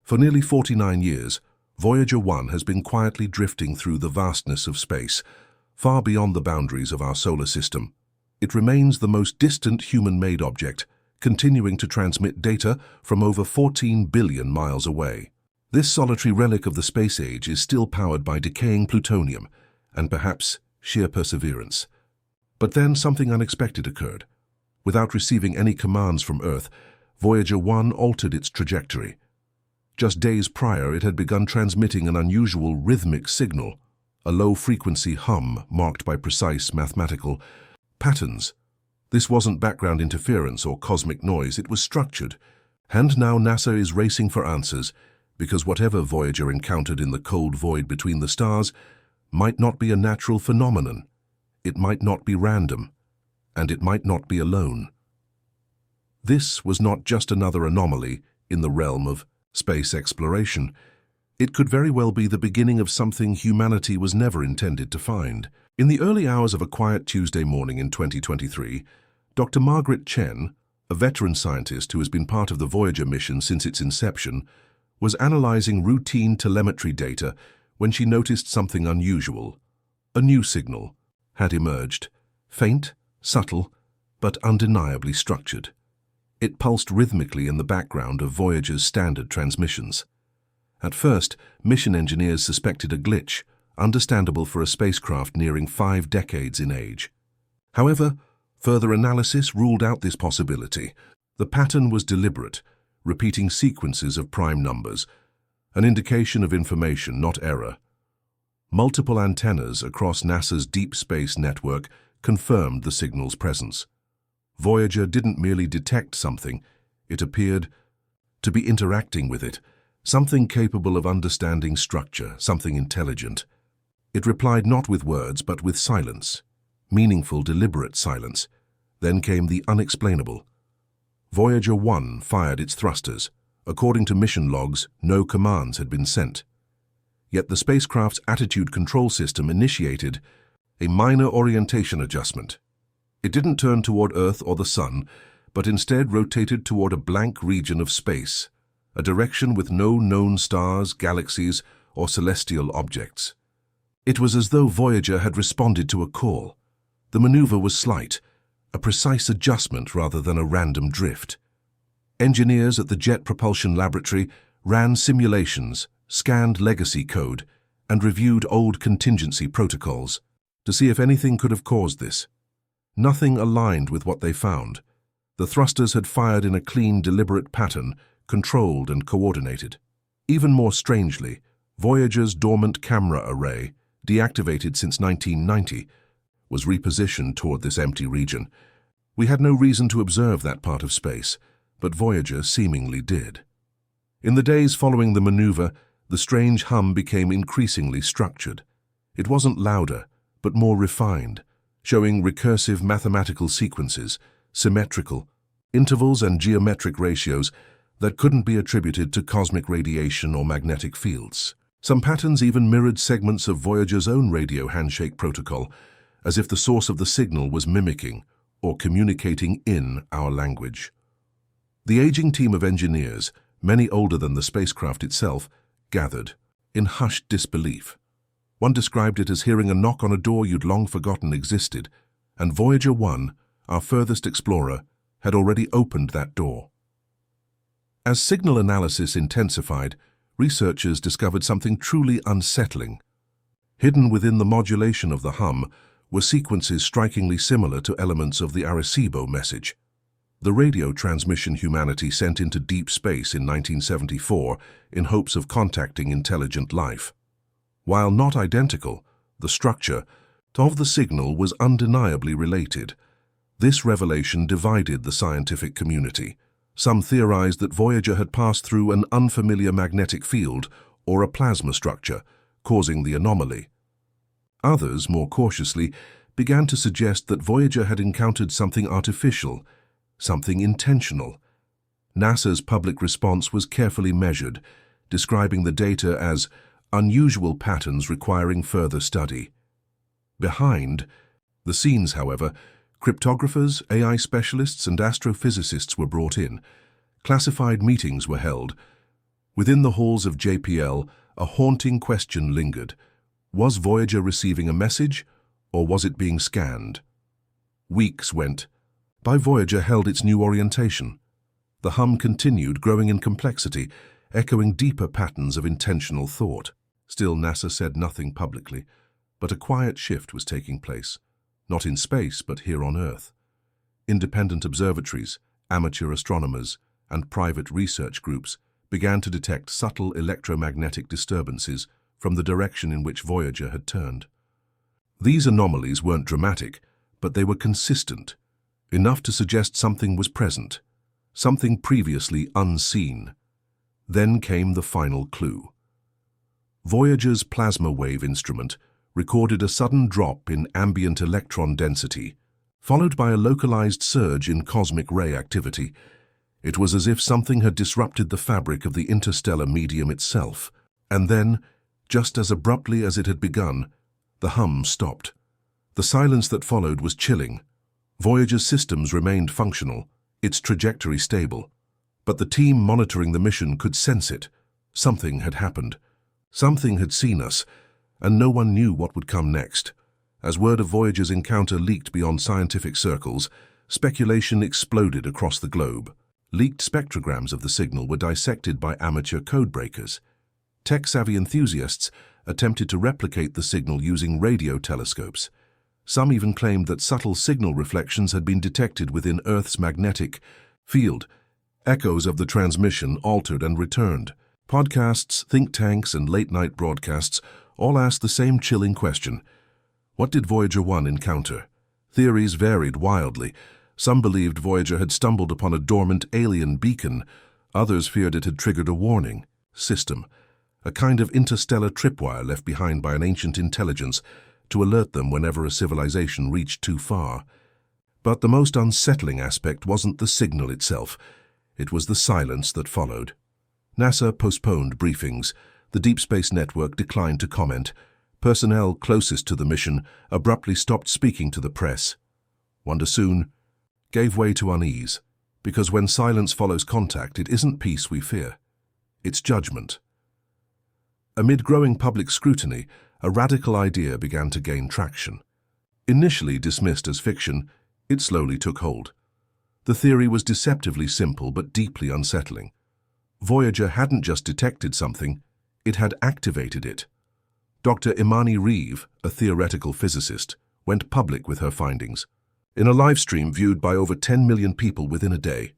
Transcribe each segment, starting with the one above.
For nearly 49 years, Voyager 1 has been quietly drifting through the vastness of space, far beyond the boundaries of our solar system. It remains the most distant human-made object, continuing to transmit data from over 14 billion miles away. This solitary relic of the space age is still powered by decaying plutonium and perhaps sheer perseverance. But then something unexpected occurred. Without receiving any commands from Earth, Voyager 1 altered its trajectory. Just days prior, it had begun transmitting an unusual rhythmic signal, a low-frequency hum marked by precise mathematical patterns. This wasn't background interference or cosmic noise, it was structured. And now NASA is racing for answers, because whatever Voyager encountered in the cold void between the stars might not be a natural phenomenon. It might not be random, and it might not be alone. This was not just another anomaly in the realm of space exploration. It could very well be the beginning of something humanity was never intended to find. In the early hours of a quiet Tuesday morning in 2023, Dr. Margaret Chen, a veteran scientist who has been part of the Voyager mission since its inception, was analyzing routine telemetry data when she noticed something unusual. A new signal had emerged, faint, subtle, but undeniably structured. It pulsed rhythmically in the background of Voyager's standard transmissions. At first, mission engineers suspected a glitch, understandable for a spacecraft nearing 5 decades in age. However, further analysis ruled out this possibility. The pattern was deliberate, repeating sequences of prime numbers, an indication of information, not error. Multiple antennas across NASA's deep space network confirmed the signal's presence. Voyager didn't merely detect something, it appeared to be interacting with it, something capable of understanding structure, something intelligent. It replied not with words, but with silence, meaningful, deliberate silence. Then came the unexplainable. Voyager 1 fired its thrusters. According to mission logs, no commands had been sent. Yet the spacecraft's attitude control system initiated a minor orientation adjustment. It didn't turn toward Earth or the Sun, but instead rotated toward a blank region of space, a direction with no known stars, galaxies, or celestial objects. It was as though Voyager had responded to a call. The maneuver was slight, a precise adjustment rather than a random drift. Engineers at the Jet Propulsion Laboratory ran simulations, scanned legacy code, and reviewed old contingency protocols to see if anything could have caused this. Nothing aligned with what they found. The thrusters had fired in a clean, deliberate pattern, controlled and coordinated. Even more strangely, Voyager's dormant camera array, deactivated since 1990, was repositioned toward this empty region. We had no reason to observe that part of space, but Voyager seemingly did. In the days following the maneuver, the strange hum became increasingly structured. It wasn't louder, but more refined, showing recursive mathematical sequences, symmetrical, intervals and geometric ratios that couldn't be attributed to cosmic radiation or magnetic fields. Some patterns even mirrored segments of Voyager's own radio handshake protocol, as if the source of the signal was mimicking or communicating in our language. The aging team of engineers, many older than the spacecraft itself, gathered in hushed disbelief. One described it as hearing a knock on a door you'd long forgotten existed, and Voyager 1, our furthest explorer, had already opened that door. As signal analysis intensified, researchers discovered something truly unsettling. Hidden within the modulation of the hum were sequences strikingly similar to elements of the Arecibo message, the radio transmission humanity sent into deep space in 1974 in hopes of contacting intelligent life. While not identical, the structure of the signal was undeniably related. This revelation divided the scientific community. Some theorized that Voyager had passed through an unfamiliar magnetic field or a plasma structure, causing the anomaly. Others, more cautiously, began to suggest that Voyager had encountered something artificial, something intentional. NASA's public response was carefully measured, describing the data as unusual patterns requiring further study. Behind the scenes, however, cryptographers, AI specialists, and astrophysicists were brought in. Classified meetings were held, Within the halls of JPL, a haunting question lingered. Was Voyager receiving a message, or was it being scanned? Weeks went by. Voyager held its new orientation. The hum continued, growing in complexity, echoing deeper patterns of intentional thought. Still, NASA said nothing publicly, but a quiet shift was taking place, not in space, but here on Earth. Independent observatories, amateur astronomers, and private research groups began to detect subtle electromagnetic disturbances from the direction in which Voyager had turned. These anomalies weren't dramatic, but they were consistent, enough to suggest something was present, something previously unseen. Then came the final clue. Voyager's plasma wave instrument recorded a sudden drop in ambient electron density, followed by a localized surge in cosmic ray activity. It was as if something had disrupted the fabric of the interstellar medium itself, and then, just as abruptly as it had begun, the hum stopped. The silence that followed was chilling. Voyager's systems remained functional, its trajectory stable. But the team monitoring the mission could sense it. Something had happened. Something had seen us, and no one knew what would come next. As word of Voyager's encounter leaked beyond scientific circles, speculation exploded across the globe. Leaked spectrograms of the signal were dissected by amateur codebreakers. Tech-savvy enthusiasts attempted to replicate the signal using radio telescopes. Some even claimed that subtle signal reflections had been detected within Earth's magnetic field. Echoes of the transmission altered and returned. Podcasts, think tanks, and late-night broadcasts all asked the same chilling question. What did Voyager 1 encounter? Theories varied wildly. Some believed Voyager had stumbled upon a dormant alien beacon. Others feared it had triggered a warning system, a kind of interstellar tripwire left behind by an ancient intelligence to alert them whenever a civilization reached too far. But the most unsettling aspect wasn't the signal itself. It was the silence that followed. NASA postponed briefings. The Deep Space Network declined to comment. Personnel closest to the mission abruptly stopped speaking to the press. Wonder soon gave way to unease, because when silence follows contact, it isn't peace we fear. It's judgment. Amid growing public scrutiny, a radical idea began to gain traction. Initially dismissed as fiction, it slowly took hold. The theory was deceptively simple but deeply unsettling. Voyager hadn't just detected something, it had activated it. Dr. Imani Reeve, a theoretical physicist, went public with her findings, in a live stream viewed by over 10 million people within a day.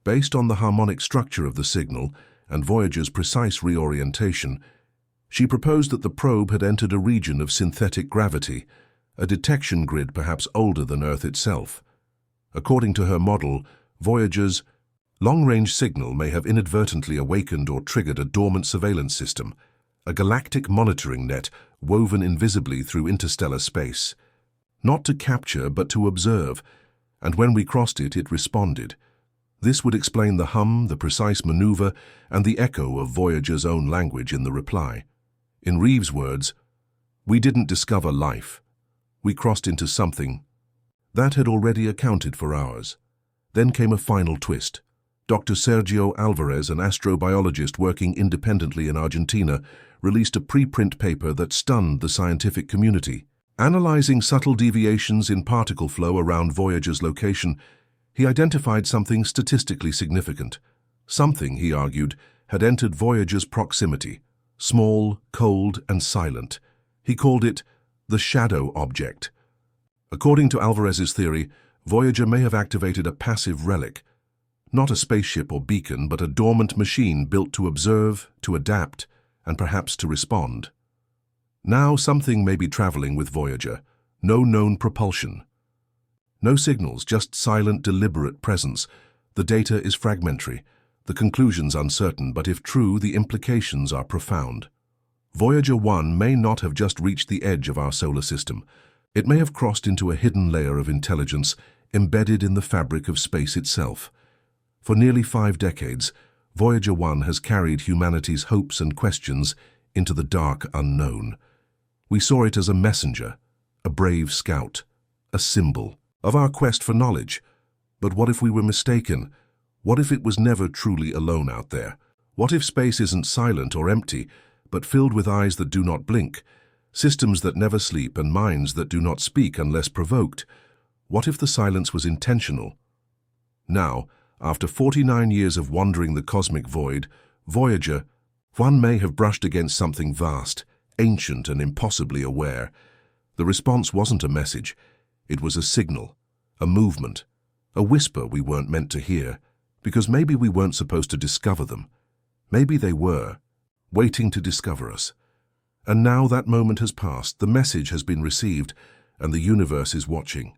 Based on the harmonic structure of the signal and Voyager's precise reorientation, she proposed that the probe had entered a region of synthetic gravity, a detection grid perhaps older than Earth itself. According to her model, Voyager's long-range signal may have inadvertently awakened or triggered a dormant surveillance system, a galactic monitoring net woven invisibly through interstellar space. Not to capture, but to observe, and when we crossed it, it responded. This would explain the hum, the precise maneuver, and the echo of Voyager's own language in the reply. In Reeve's words, "We didn't discover life. We crossed into something that had already accounted for ours." Then came a final twist. Dr. Sergio Alvarez, an astrobiologist working independently in Argentina, released a preprint paper that stunned the scientific community. Analyzing subtle deviations in particle flow around Voyager's location, he identified something statistically significant. Something, he argued, had entered Voyager's proximity, small, cold, and silent. He called it the shadow object. According to Alvarez's theory, Voyager may have activated a passive relic, not a spaceship or beacon, but a dormant machine built to observe, to adapt, and perhaps to respond. Now something may be traveling with Voyager. No known propulsion. No signals, just silent, deliberate presence. The data is fragmentary, the conclusions uncertain, but if true, the implications are profound. Voyager 1 may not have just reached the edge of our solar system. It may have crossed into a hidden layer of intelligence embedded in the fabric of space itself. For nearly 5 decades, Voyager 1 has carried humanity's hopes and questions into the dark unknown. We saw it as a messenger, a brave scout, a symbol of our quest for knowledge. But what if we were mistaken? What if it was never truly alone out there? What if space isn't silent or empty, but filled with eyes that do not blink, systems that never sleep and minds that do not speak unless provoked? What if the silence was intentional? Now, after 49 years of wandering the cosmic void, Voyager 1 may have brushed against something vast, ancient and impossibly aware. The response wasn't a message. It was a signal, a movement, a whisper we weren't meant to hear, because maybe we weren't supposed to discover them. Maybe they were, waiting to discover us. And now that moment has passed, the message has been received, and the universe is watching.